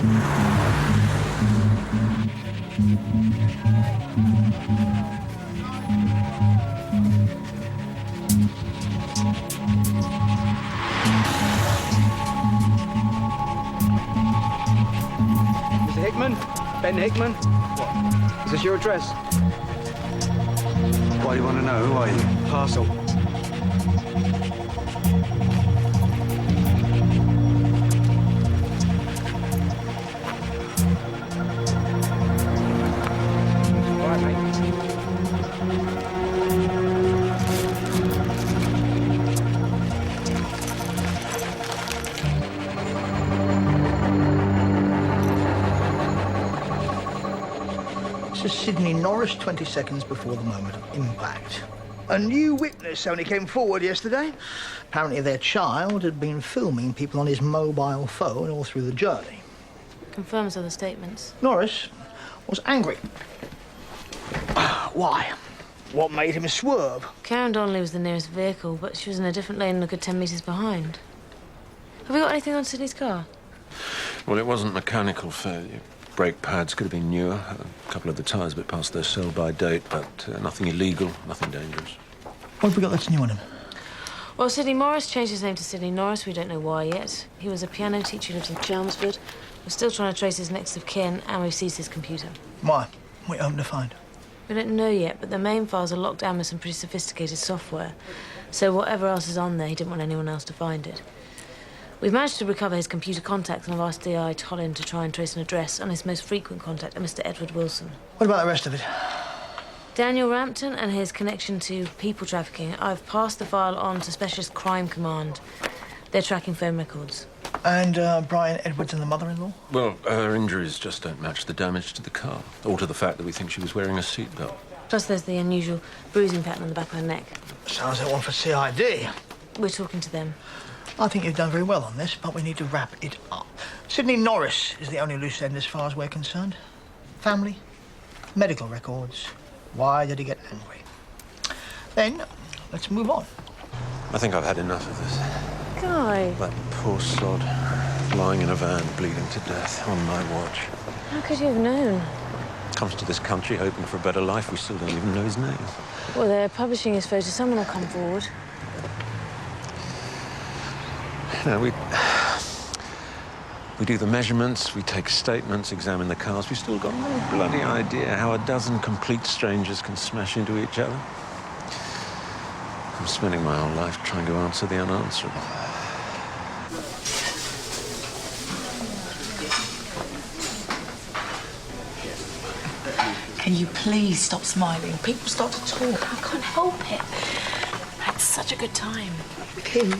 Mr. Hickman? Ben Hickman? What? Is this your address? Why do you want to know? Who are you? Parcel. All right, mate. This is Sydney Norris, 20 seconds before the moment of impact. A new witness only came forward yesterday. Apparently their child had been filming people on his mobile phone all through the journey. Confirms other statements. Norris was angry. Why? What made him swerve? Karen Donnelly was the nearest vehicle, but she was in a different lane and a good 10 metres behind. Have we got anything on Sydney's car? Well, it wasn't mechanical failure. Brake pads could have been newer. A couple of the tyres a bit past their sell-by date, but nothing illegal, nothing dangerous. What have we got that's new on him? Well, Sidney Morris changed his name to Sidney Norris. We don't know why yet. He was a piano teacher who lives in Chelmsford. We're still trying to trace his next of kin, and we've seized his computer. Why? What are you hoping to find? We don't know yet, but the main files are locked down with some pretty sophisticated software. So whatever else is on there, he didn't want anyone else to find it. We've managed to recover his computer contacts and have asked DI Tollin to try and trace an address on his most frequent contact, a Mr. Edward Wilson. What about the rest of it? Daniel Rampton and his connection to people trafficking. I've passed the file on to Specialist Crime Command. They're tracking phone records. And Brian Edwards and the mother-in-law? Well, her injuries just don't match the damage to the car, or to the fact that we think she was wearing a seatbelt. Plus there's the unusual bruising pattern on the back of her neck. Sounds like one for CID. We're talking to them. I think you've done very well on this, but we need to wrap it up. Sydney Norris is the only loose end as far as we're concerned. Family, medical records. Why did he get angry? Then, let's move on. I think I've had enough of this. Guy. That poor sod, lying in a van, bleeding to death on my watch. How could you have known? Comes to this country hoping for a better life. We still don't even know his name. Well, they're publishing his photo. Someone will come forward. You know, we do the measurements, we take statements, examine the cars. We've still got no bloody idea how a dozen complete strangers can smash into each other. I'm spending my whole life trying to answer the unanswerable. Can you please stop smiling? People start to talk. I can't help it. I had such a good time. With him?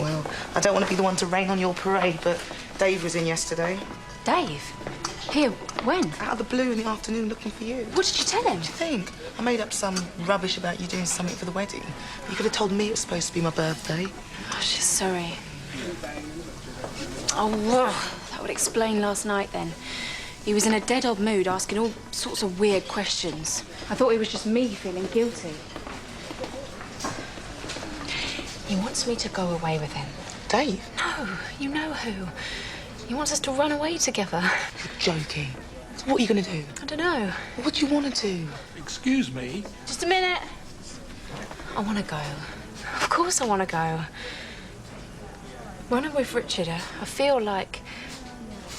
Well, I don't want to be the one to rain on your parade, but Dave was in yesterday. Dave? Here, when? Out of the blue in the afternoon looking for you. What did you tell him? What do you think? I made up some rubbish about you doing something for the wedding. You could have told me it was supposed to be my birthday. Oh, she's sorry. Oh, well, that would explain last night then. He was in a dead-odd mood, asking all sorts of weird questions. I thought it was just me feeling guilty. He wants me to go away with him. Dave? No, you know who. He wants us to run away together. You're joking. So what are you going to do? I don't know. What do you want to do? Excuse me? Just a minute. I want to go. Of course I want to go. When I'm with Richard, I feel like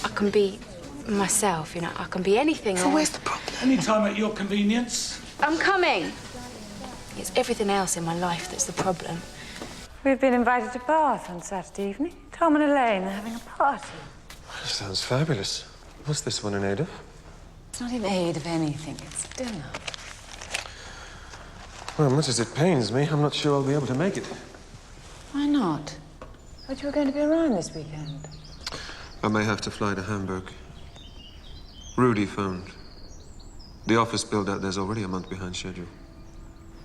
I can be myself, you know. I can be anything. So where's the problem? Any time at your convenience. I'm coming. It's everything else in my life that's the problem. We've been invited to Bath on Saturday evening. Tom and Elaine are having a party. Sounds fabulous. What's this one in aid of? It's not in aid of anything. It's dinner. Well, much as it pains me, I'm not sure I'll be able to make it. Why not? But you were going to be around this weekend. I may have to fly to Hamburg. Rudy phoned. The office build-out there's already a month behind schedule.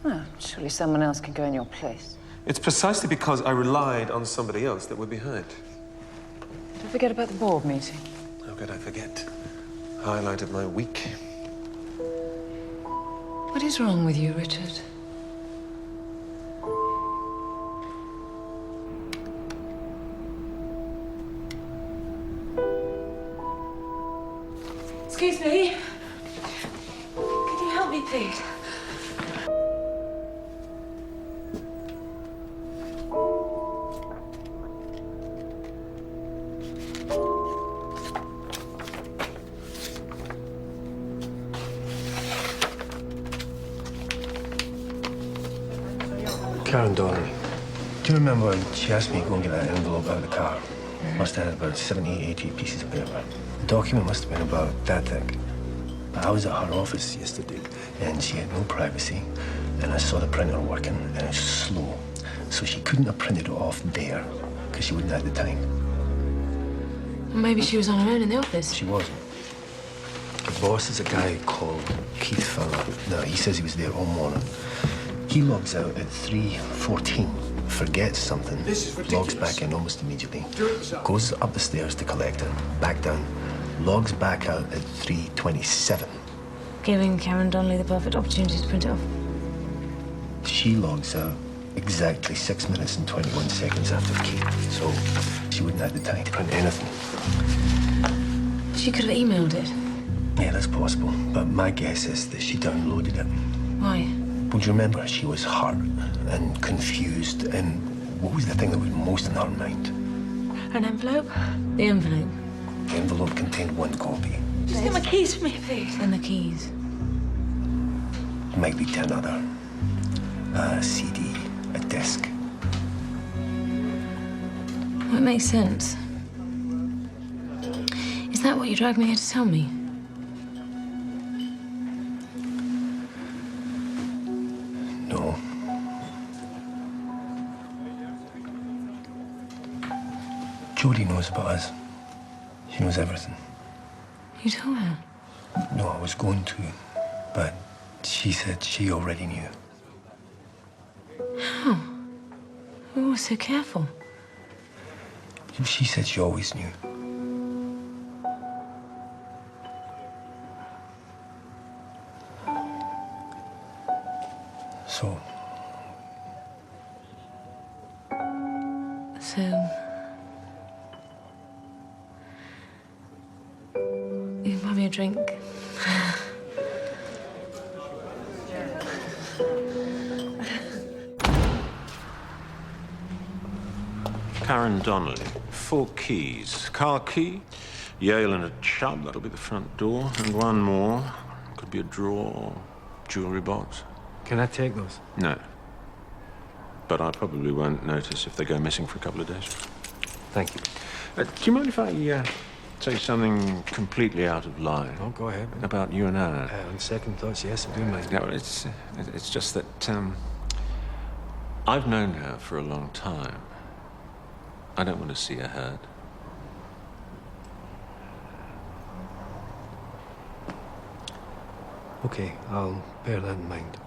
Well, surely someone else can go in your place. It's precisely because I relied on somebody else that we're behind. Don't forget about the board meeting. How could I forget? Highlight of my week. What is wrong with you, Richard? Excuse me. Could you help me, please? Karen Donnelly. Do you remember when she asked me to go and get that envelope out of the car? Must have had about 70, 80 pieces of paper. The document must have been about that thick. But I was at her office yesterday, and she had no privacy, and I saw the printer working, and it's slow. So she couldn't have printed it off there, because she wouldn't have the time. Well, maybe she was on her own in the office. She wasn't. The boss is a guy called Keith Fowler. Now, he says he was there all morning. He logs out at 3:14, forgets something, logs back in almost immediately, goes up the stairs to collect it, back down, logs back out at 3:27. Giving Karen Donnelly the perfect opportunity to print it off. She logs out exactly 6 minutes and 21 seconds after Keith, so she wouldn't have the time to print anything. She could have emailed it. Yeah, that's possible, but my guess is that she downloaded it. Why? Well, do you remember? She was hurt and confused, and what was the thing that was most in her mind? An envelope? The envelope. The envelope contained one copy. Just get my keys for me, please. And the keys. It might lead to another. A CD, a disc. Well, it makes sense. Is that what you dragged me here to tell me? No. Jodie knows about us. She knows everything. You told her? No, I was going to, but she said she already knew. How? You were so careful. She said she always knew. So, you can buy me a drink. Karen Donnelly, 4 keys. Car key, Yale and a Chubb, that'll be the front door, and one more. Could be a drawer, jewelry box. can I take those? No. But I probably won't notice if they go missing for a couple of days. Thank you. Do you mind if I say something completely out of line? Oh, go ahead. About you and Anne? On second thoughts, yes, I do mind. Yeah, well, it's just that I've known her for a long time. I don't want to see her hurt. Okay, I'll bear that in mind.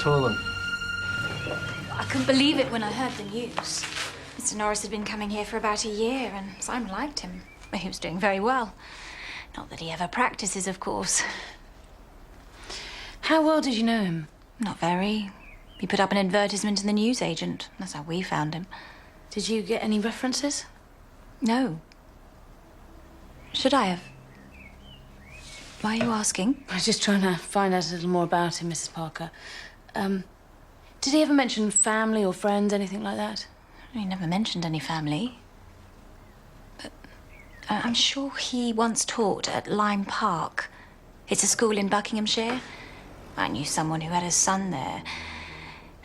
fallen? I couldn't believe it when I heard the news. Mr. Norris had been coming here for about a year, and Simon liked him. He was doing very well. Not that he ever practices, of course. How well did you know him? Not very. He put up an advertisement in the newsagent. That's how we found him. Did you get any references? No. Should I have? Why are you asking? I was just trying to find out a little more about him, Mrs. Parker. Did he ever mention family or friends, anything like that? He never mentioned any family. But I'm sure he once taught at Lyme Park. It's a school in Buckinghamshire. I knew someone who had a son there.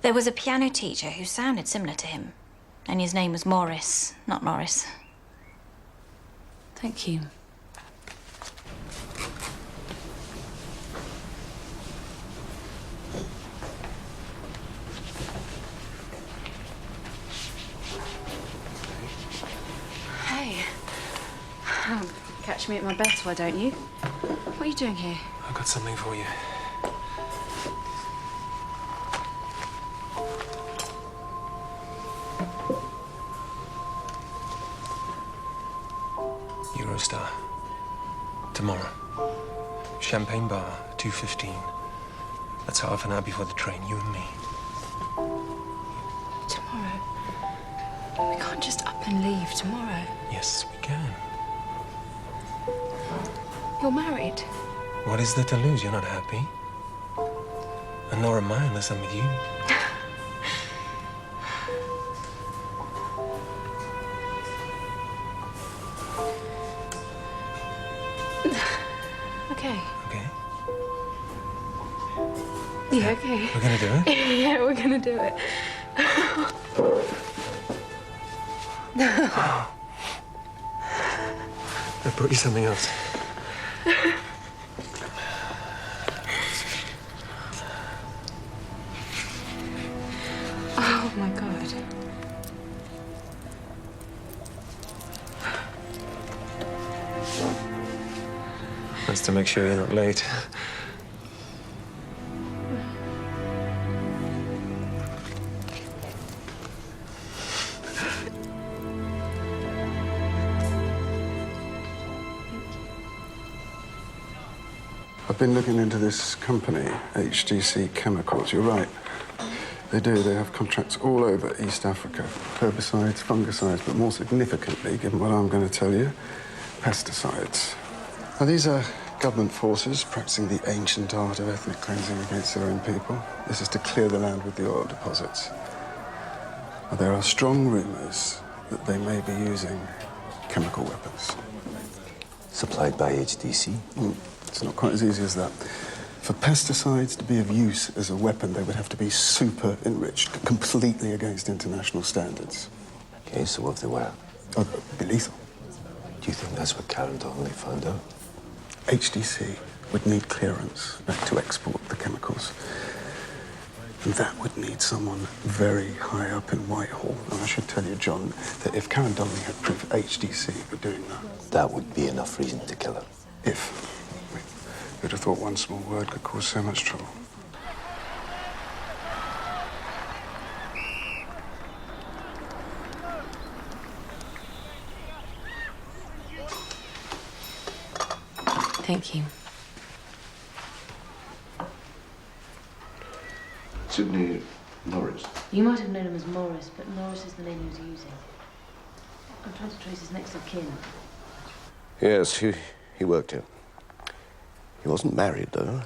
There was a piano teacher who sounded similar to him. And his name was Morris, not Norris. Thank you. Hey. Catch me at my best, why don't you? What are you doing here? I've got something for you. Eurostar. Tomorrow. Champagne bar, 2:15. That's half an hour before the train, you and me. Tomorrow? We can't just up and leave tomorrow. Yes, we can. You're married. What is there to lose? You're not happy. And nor am I unless I'm with you. Okay. Okay? Yeah, okay. We're gonna do it? Yeah, we're gonna do it. I brought you something else. Oh, my God. That's to make sure you're not late. I've been looking into this company, HDC Chemicals. You're right. They do. They have contracts all over East Africa. Herbicides, fungicides, but more significantly, given what I'm going to tell you, pesticides. Now, these are government forces practicing the ancient art of ethnic cleansing against their own people. This is to clear the land with the oil deposits. Now, there are strong rumours that they may be using chemical weapons. Supplied by HDC? It's not quite as easy as that. For pesticides to be of use as a weapon, they would have to be super enriched, completely against international standards. Okay, so what if they were? Oh, they'd be lethal. Do you think that's what Karen Donnelly found out? HDC would need clearance back to export the chemicals. And that would need someone very high up in Whitehall. And I should tell you, John, that if Karen Donnelly had proof HDC were doing that... That would be enough reason to kill her. If. You'd have thought one small word could cause so much trouble. Thank you. Sidney Norris. You might have known him as Morris, but Norris is the name he was using. I'm trying to trace his next of kin. Yes, he worked here. He wasn't married, though.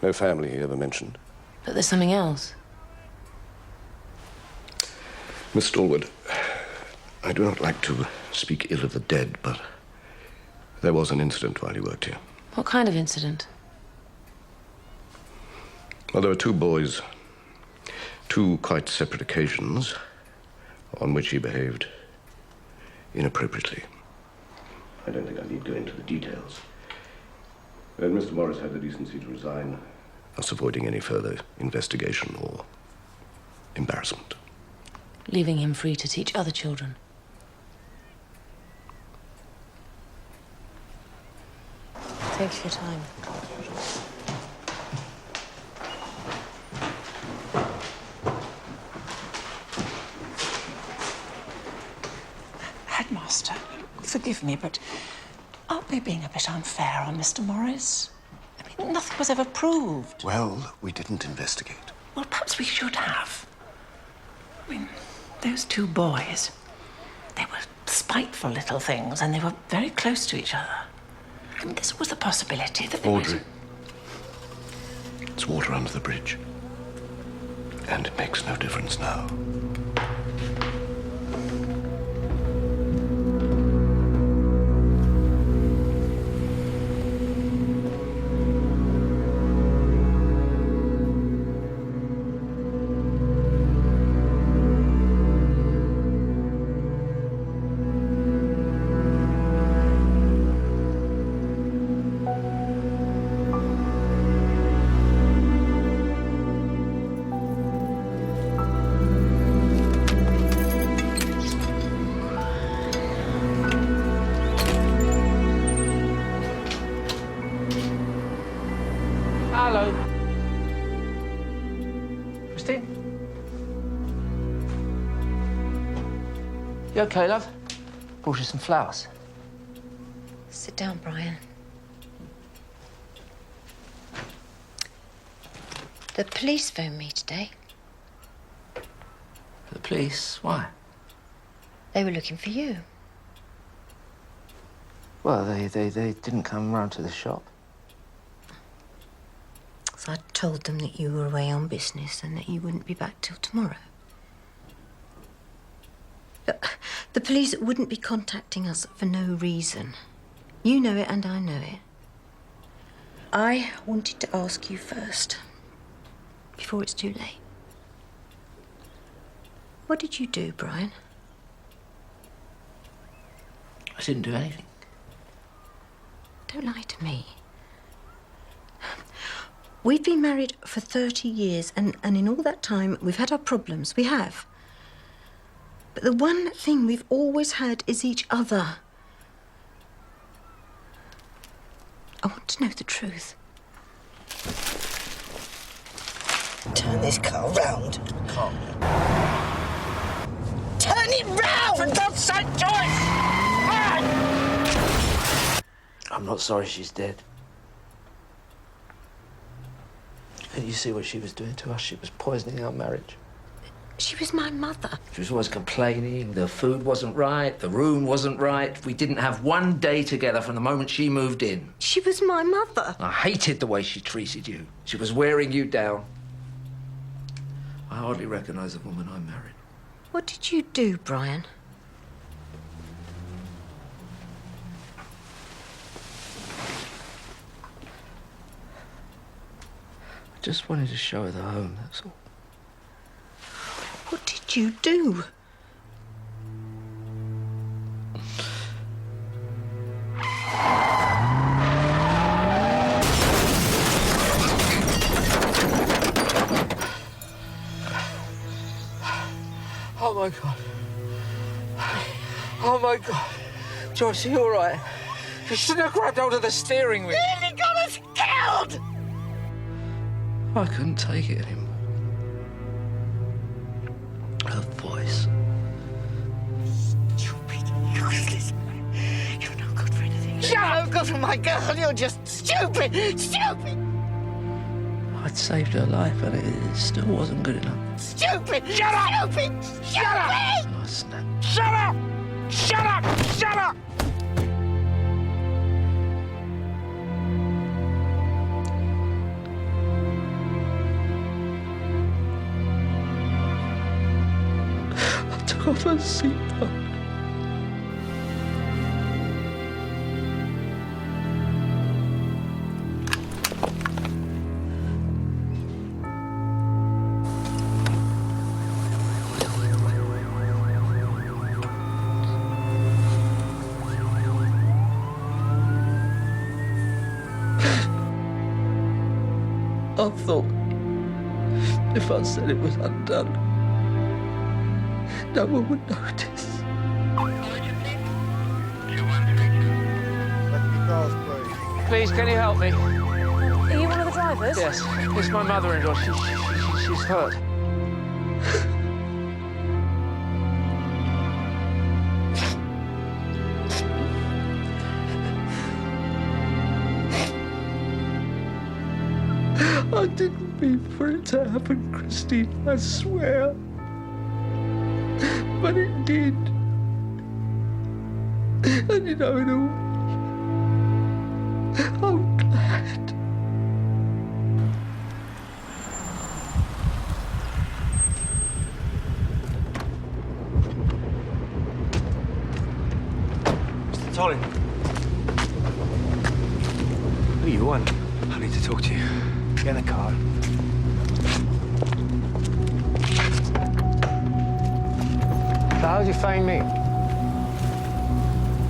No family he ever mentioned. But there's something else. Miss Stallwood, I do not like to speak ill of the dead, but there was an incident while he worked here. What kind of incident? Well, there were two boys, two quite separate occasions on which he behaved inappropriately. I don't think I need go into the details. And Mr. Morris had the decency to resign, thus avoiding any further investigation or embarrassment. Leaving him free to teach other children. Thanks for your time. forgive me, but aren't we being a bit unfair on Mr. Morris? I mean, nothing was ever proved. Well, we didn't investigate. Well, perhaps we should have. I mean, those two boys, they were spiteful little things, and they were very close to each other. I mean, this was the possibility that they Audrey, it's water under the bridge. And it makes no difference now. Hello. Christine? You okay, love? Brought you some flowers. Sit down, Brian. The police phoned me today. The police? Why? They were looking for you. Well, they didn't come round to the shop. So I told them that you were away on business and that you wouldn't be back till tomorrow. But the police wouldn't be contacting us for no reason. You know it and I know it. I wanted to ask you first, before it's too late. What did you do, Brian? I didn't do anything. Don't lie to me. We've been married for 30 years, and in all that time, we've had our problems. We have. But the one thing we've always had is each other. I want to know the truth. Turn this car round. Calm. Turn it round! For God's sake, Joyce! I'm not sorry she's dead. Couldn't you see what she was doing to us? She was poisoning our marriage. She was my mother. She was always complaining. The food wasn't right. The room wasn't right. We didn't have one day together from the moment she moved in. She was my mother. I hated the way she treated you. She was wearing you down. I hardly recognise the woman I married. What did you do, Brian? I just wanted to show her the home, that's all. What did you do? Oh, my God. Oh, my God. Joyce, are you all right? You shouldn't have grabbed hold of the steering wheel. Nearly got us killed! I couldn't take it anymore. Her voice. Stupid, useless. You're no good for anything. Shut up! No good for my girl. You're just stupid. Stupid. I'd saved her life, and it still wasn't good enough. Stupid. Shut up! Stupid. Shut up! I snapped. Shut up! Shut up! Shut up! I took off her seatbelt. I thought if I said it was undone, no one would notice. Please, can you help me? Are you one of the drivers? Yes, it's my mother-in-law. She's hurt. I didn't mean for it to happen, Christine, I swear. But it did. And you know it all. I'm glad. Mr. Tollin. What do you want? I need to talk to you. Get in the car. So how'd you find me?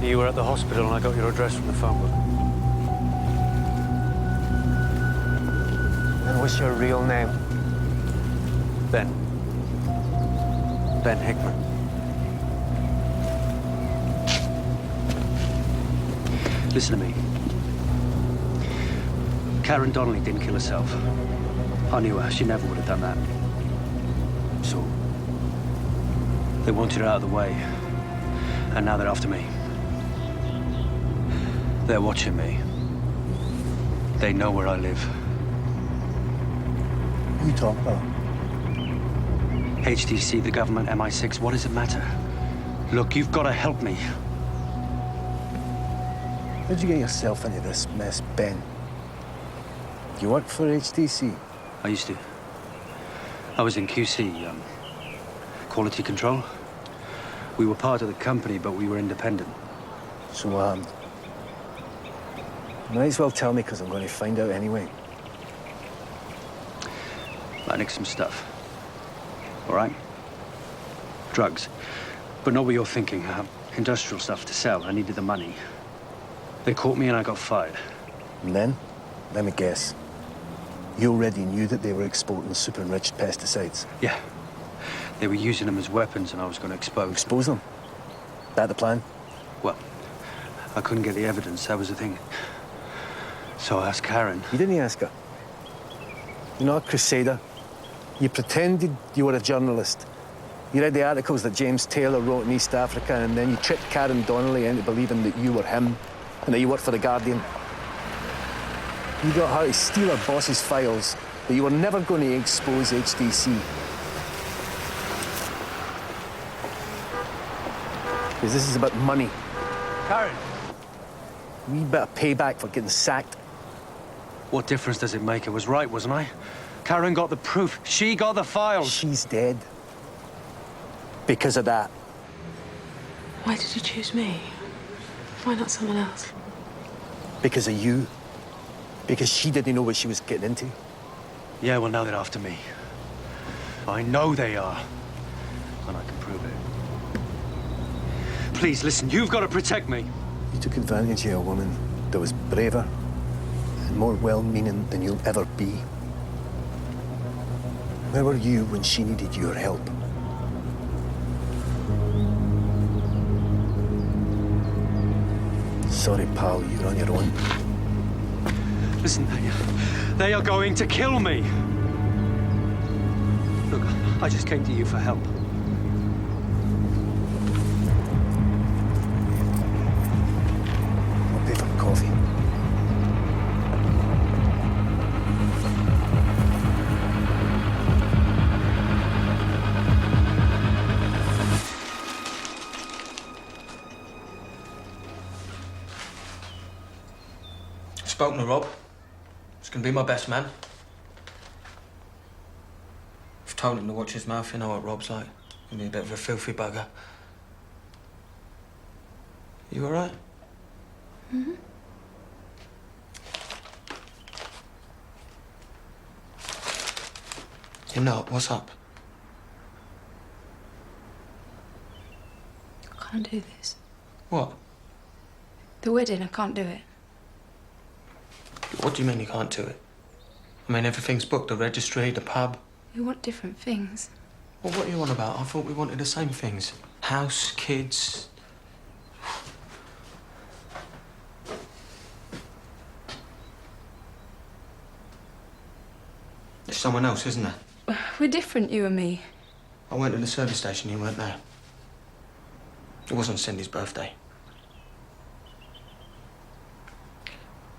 You were at the hospital and I got your address from the phone book. And what's your real name? Ben. Ben Hickman. Listen to me. Karen Donnelly didn't kill herself. I knew her. She never would have done that. So, they wanted her out of the way. And now they're after me. They're watching me. They know where I live. Who you talking about? HTC, the government, MI6, what does it matter? Look, you've got to help me. How'd you get yourself into this mess, Ben? You work for HTC? I used to. I was in QC, quality control. We were part of the company, but we were independent. So what happened? You might as well tell me, because I'm going to find out anyway. I nicked some stuff. All right? Drugs. But not what you're thinking. Industrial stuff to sell. I needed the money. They caught me and I got fired. And then? Let me guess. You already knew that they were exporting super-enriched pesticides? Yeah. They were using them as weapons and I was going to expose. Expose them? That the plan? Well, I couldn't get the evidence. That was the thing. So I asked Karen. You didn't ask her. You're not a crusader. You pretended you were a journalist. You read the articles that James Taylor wrote in East Africa, and then you tricked Karen Donnelly into believing that you were him and that you worked for The Guardian. You got her to steal her boss's files, but you were never going to expose HTC. Because this is about money. Karen! We better pay back for getting sacked. What difference does it make? It was right, wasn't I? Karen got the proof. She got the files. She's dead. Because of that. Why did you choose me? Why not someone else? Because of you. Because she didn't know what she was getting into. Yeah, well, now they're after me. I know they are. And I can prove it. Please, listen, you've got to protect me. You took advantage of a woman that was braver and more well-meaning than you'll ever be. Where were you when she needed your help? Sorry, pal, you're on your own. Listen, they are going to kill me. Look, I just came to you for help. I'll pay for coffee. Spoken to Rob. He's gonna be my best man. I've told him to watch his mouth. You know what Rob's like. He'll be a bit of a filthy bugger. You all right? Mm-hmm. You're not. What's up? I can't do this. What? The wedding, I can't do it. What do you mean you can't do it? I mean, everything's booked. The registry, the pub. We want different things. Well, what are you on about? I thought we wanted the same things. House, kids. There's someone else, isn't there? We're different, you and me. I went to the service station, you weren't there. It wasn't Cindy's birthday.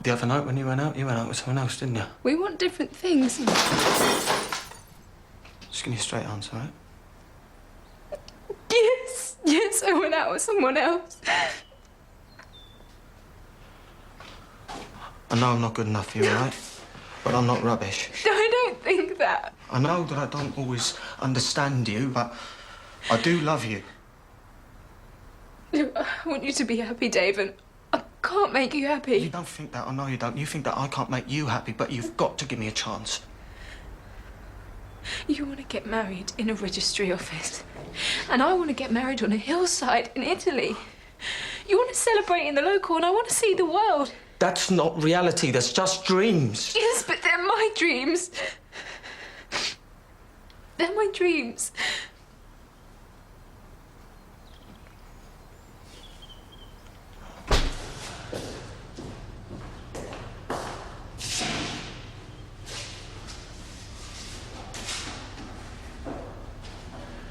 The other night when you went out with someone else, didn't you? We want different things. Just give me a straight answer, right? Yes, I went out with someone else. I know I'm not good enough for you, right? But I'm not rubbish. I don't think that. I know that I don't always understand you, but I do love you. I want you to be happy, Dave, and I can't make you happy. You don't think that. I know you don't. You think that I can't make you happy, but you've got to give me a chance. You want to get married in a registry office, and I want to get married on a hillside in Italy. You want to celebrate in the local, and I want to see the world. That's not reality. That's just dreams. Yes, but they're my dreams. They're my dreams.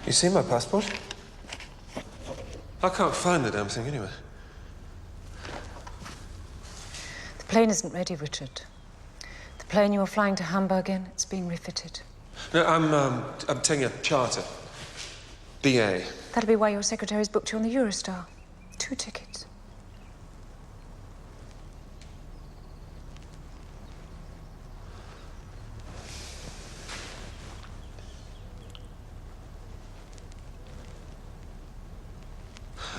You seen my passport? I can't find the damn thing anywhere. The plane isn't ready, Richard. The plane you were flying to Hamburg in, it's being refitted. No, I'm taking a charter. BA. That'll be why your secretary's booked you on the Eurostar. 2 tickets.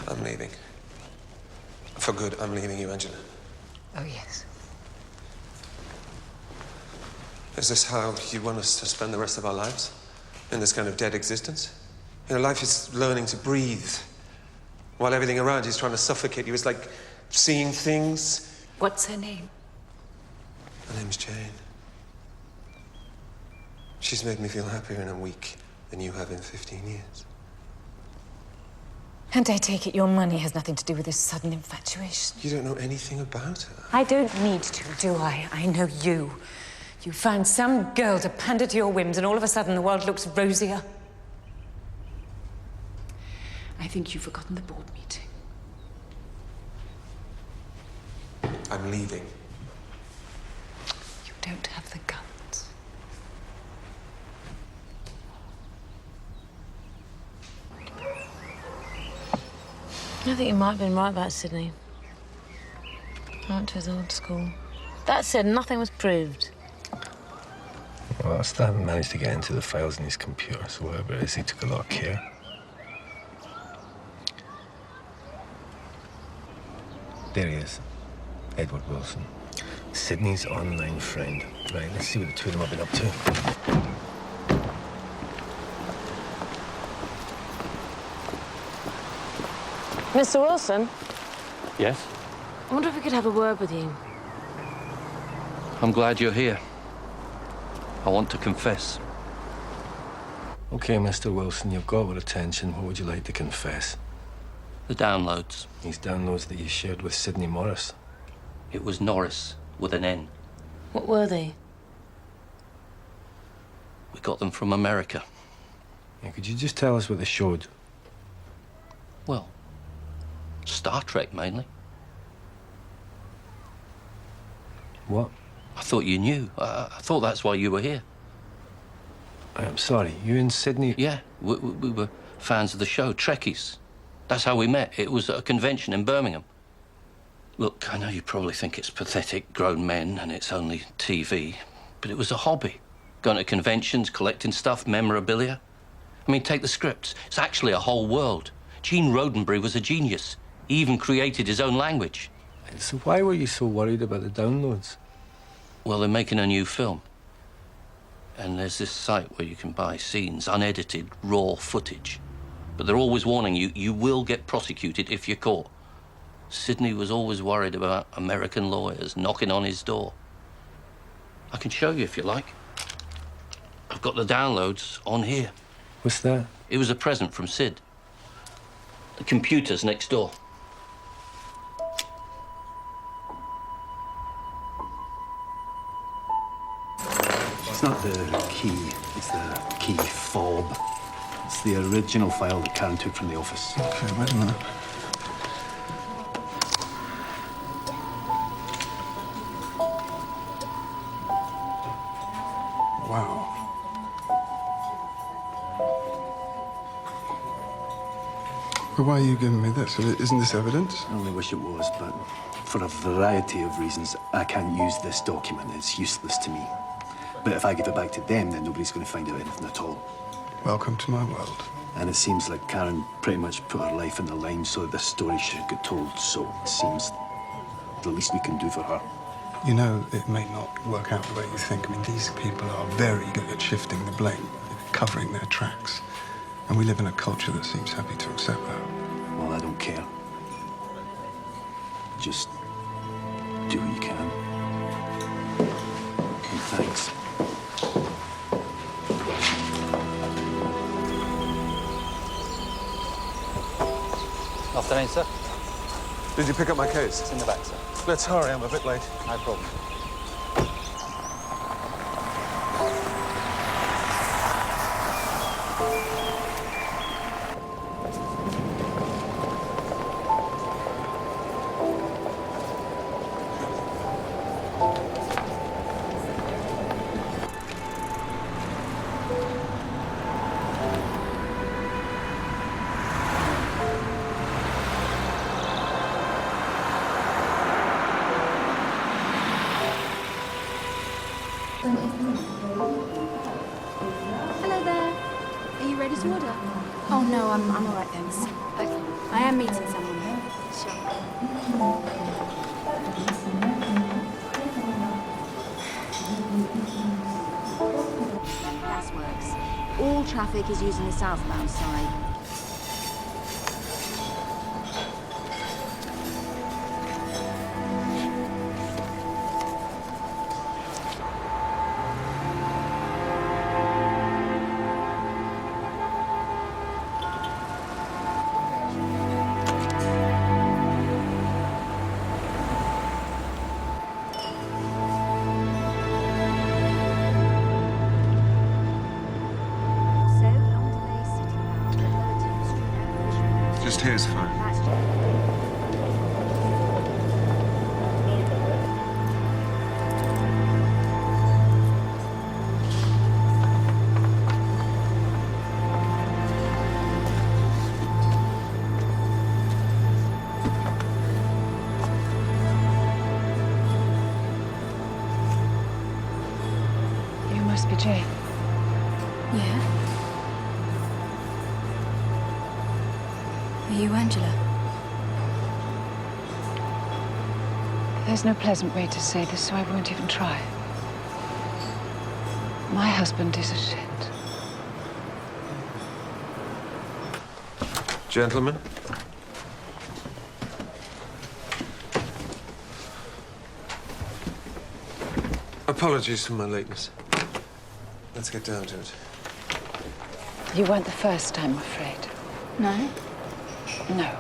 I'm leaving. For good, I'm leaving you, Angela. Oh, yes. Is this how you want us to spend the rest of our lives? In this kind of dead existence? You know, life is learning to breathe, while everything around you is trying to suffocate you. It's like seeing things. What's her name? Her name's Jane. She's made me feel happier in a week than you have in 15 years. And I take it your money has nothing to do with this sudden infatuation. You don't know anything about her. I don't need to, do I? I know you. You found some girl to pander to your whims, and all of a sudden the world looks rosier. I think you've forgotten the board meeting. I'm leaving. You don't have the guts. I think you might have been right about Sydney. I went to his old school. That said, nothing was proved. Well, I still haven't managed to get into the files in his computer, so whatever it is, he took a lot of care. There he is, Edward Wilson. Sydney's online friend. Right, let's see what the two of them have been up to. Mr. Wilson? Yes? I wonder if we could have a word with you. I'm glad you're here. I want to confess. Okay, Mr. Wilson, you've got our attention. What would you like to confess? The downloads. These downloads that you shared with Sydney Morris. It was Norris, with an N. What were they? We got them from America. Yeah, could you just tell us what they showed? Well, Star Trek, mainly. What? I thought you knew. I thought that's why you were here. I'm sorry, you and Sydney... Yeah, we were fans of the show, Trekkies. That's how we met. It was at a convention in Birmingham. Look, I know you probably think it's pathetic, grown men, and it's only TV, but it was a hobby. Going to conventions, collecting stuff, memorabilia. I mean, take the scripts. It's actually a whole world. Gene Roddenberry was a genius. He even created his own language. So why were you so worried about the downloads? Well, they're making a new film. And there's this site where you can buy scenes, unedited, raw footage. But they're always warning you, you will get prosecuted if you're caught. Sydney was always worried about American lawyers knocking on his door. I can show you if you like. I've got the downloads on here. What's that? It was a present from Sid. The computer's next door. It's not the key, it's the key fob. It's the original file that Karen took from the office. Okay, wait a minute. But why are you giving me this? Isn't this evidence? I only wish it was, but for a variety of reasons, I can't use this document. It's useless to me. But if I give it back to them, then nobody's going to find out anything at all. Welcome to my world. And it seems like Karen pretty much put her life on the line so that this story should get told. So it seems the least we can do for her. You know, it may not work out the way you think. I mean, these people are very good at shifting the blame, covering their tracks. And we live in a culture that seems happy to accept that. Well, I don't care. Just do what you can. And thanks. Afternoon, sir. Did you pick up my case? It's in the back, sir. Let's hurry, I'm a bit late. No problem. Hello there. Are you ready to order? Oh no, I'm all right, thanks. Okay. I am meeting someone. Sure. Gas works. All traffic is using the southbound side. Just here's fine. You must be Jane. Yeah? Are you Angela? There's no pleasant way to say this, so I won't even try. My husband is a shit. Gentlemen. Apologies for my lateness. Let's get down to it. You weren't the first, I'm afraid. No? No.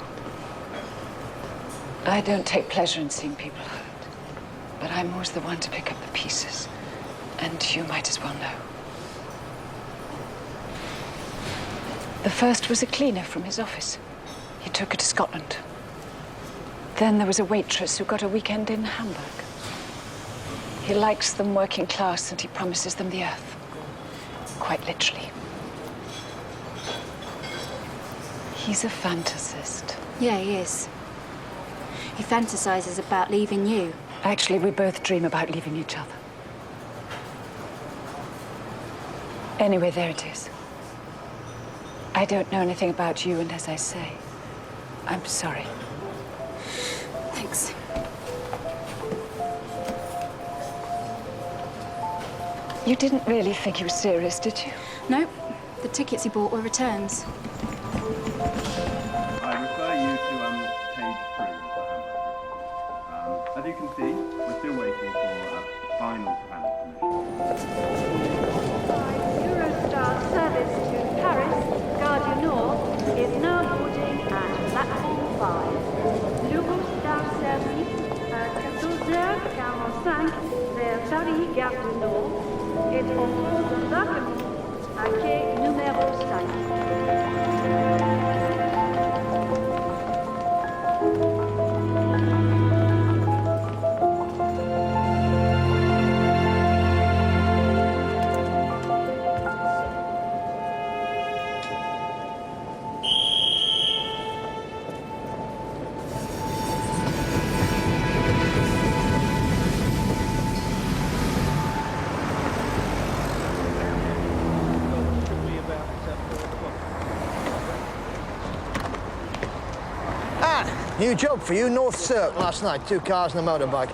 I don't take pleasure in seeing people hurt. But I'm always the one to pick up the pieces. And you might as well know. The first was a cleaner from his office. He took her to Scotland. Then there was a waitress who got a weekend in Hamburg. He likes them working class and he promises them the earth. Quite literally. He's a fantasist. Yeah, he is. He fantasizes about leaving you. Actually, we both dream about leaving each other. Anyway, there it is. I don't know anything about you, and as I say, I'm sorry. Thanks. You didn't really think he was serious, did you? Nope. The tickets he bought were returns. I refer you to page 3 of the handbook. As you can see, we're still waiting for a final planning permission. Eurostar service to Paris, Gare du Nord, is now boarding at platform 5. L'Eurostar service à 14h45 vers Paris, Gare du Nord, est en cours d'embarquement à quai numéro 5. New job for you, North Cirque last night. 2 cars and a motorbike.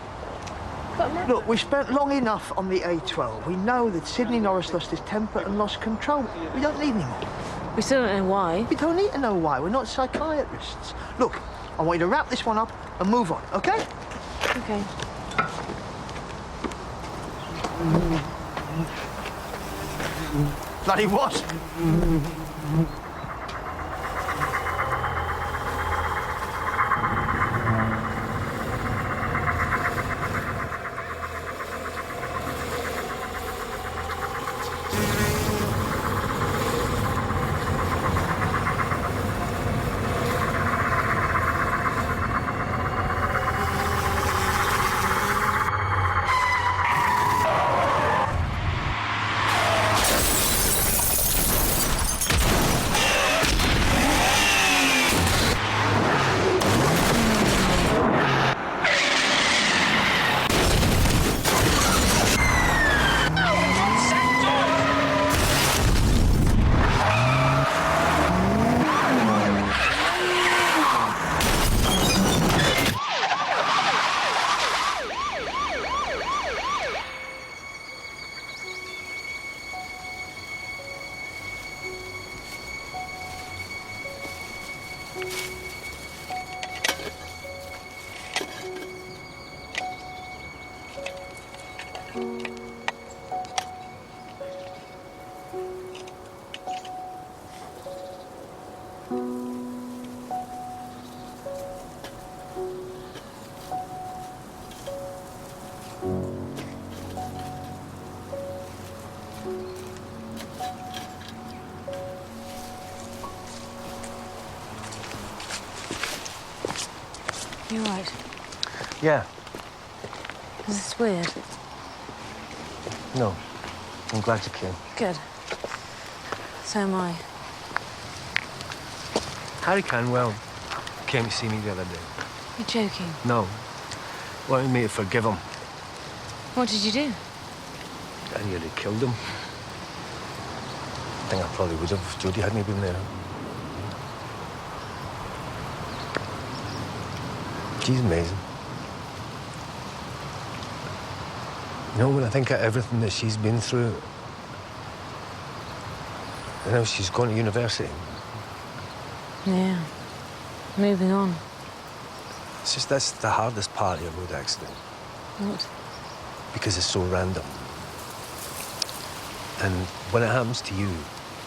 Look, we spent long enough on the A12. We know that Sidney Norris lost his temper and lost control. We don't need any more. We still don't know why. We don't need to know why. We're not psychiatrists. Look, I want you to wrap this one up and move on, OK? OK. Bloody what? You all right? Yeah. Is this weird? No. I'm glad you came. Good. So am I. Harry Canwell came to see me the other day. You're joking. No. Wanted me to forgive him. What did you do? I nearly killed him. I think I probably would have if Jodie hadn't been there. She's amazing. You know, when I think of everything that she's been through, and now she's gone to university. Yeah. Moving on. It's just that's the hardest part of a road accident. What? Because it's so random. And when it happens to you,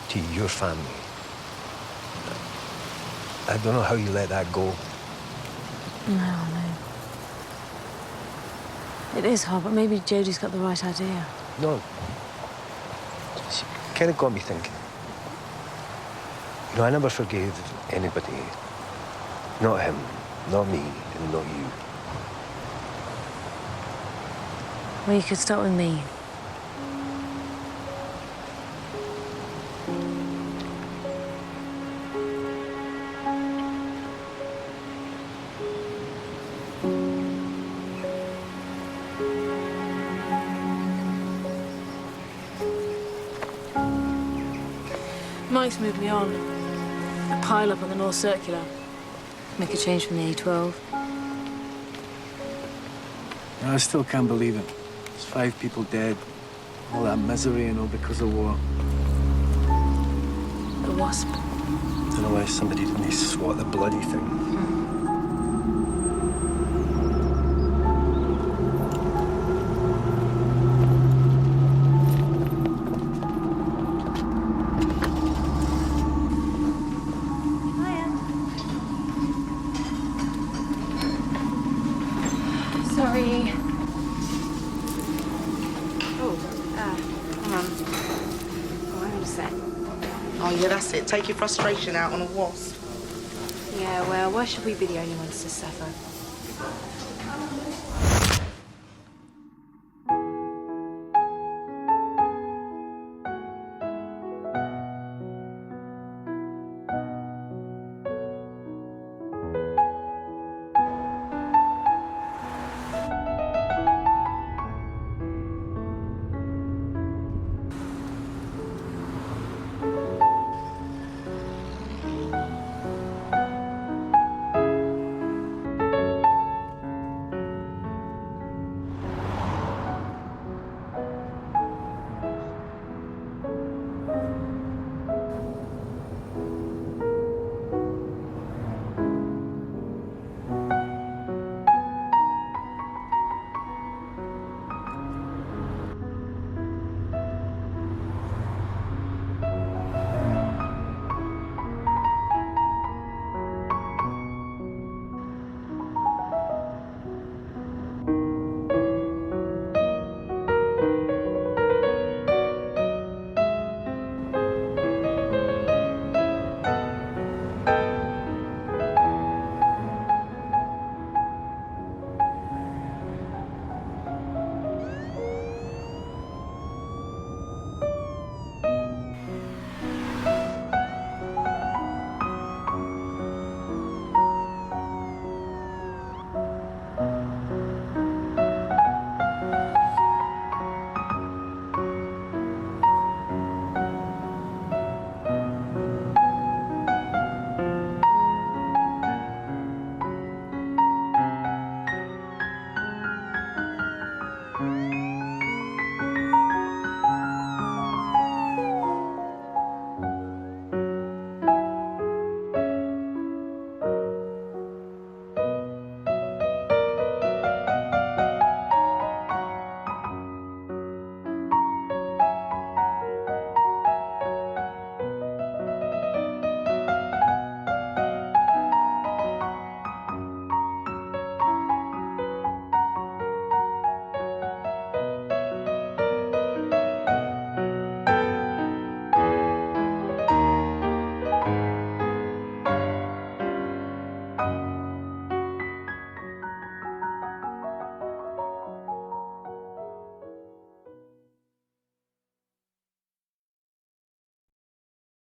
to your family, I don't know how you let that go. No, I know. It is hard, but maybe Jodie's got the right idea. No. She kind of got me thinking. You know, I never forgave anybody. Not him, not me, and not you. Well, you could start with me. Mike's moved me on. A pile-up on the North Circular. Make a change from the A12. I still can't believe it. There's 5 people dead. All that misery and all because of war. The Wasp. I don't know why somebody didn't swat the bloody thing. Sorry. Hang on. Oh, hang on a sec. Oh, yeah, that's it. Take your frustration out on a wasp. Yeah, well, why should we be the only ones to suffer?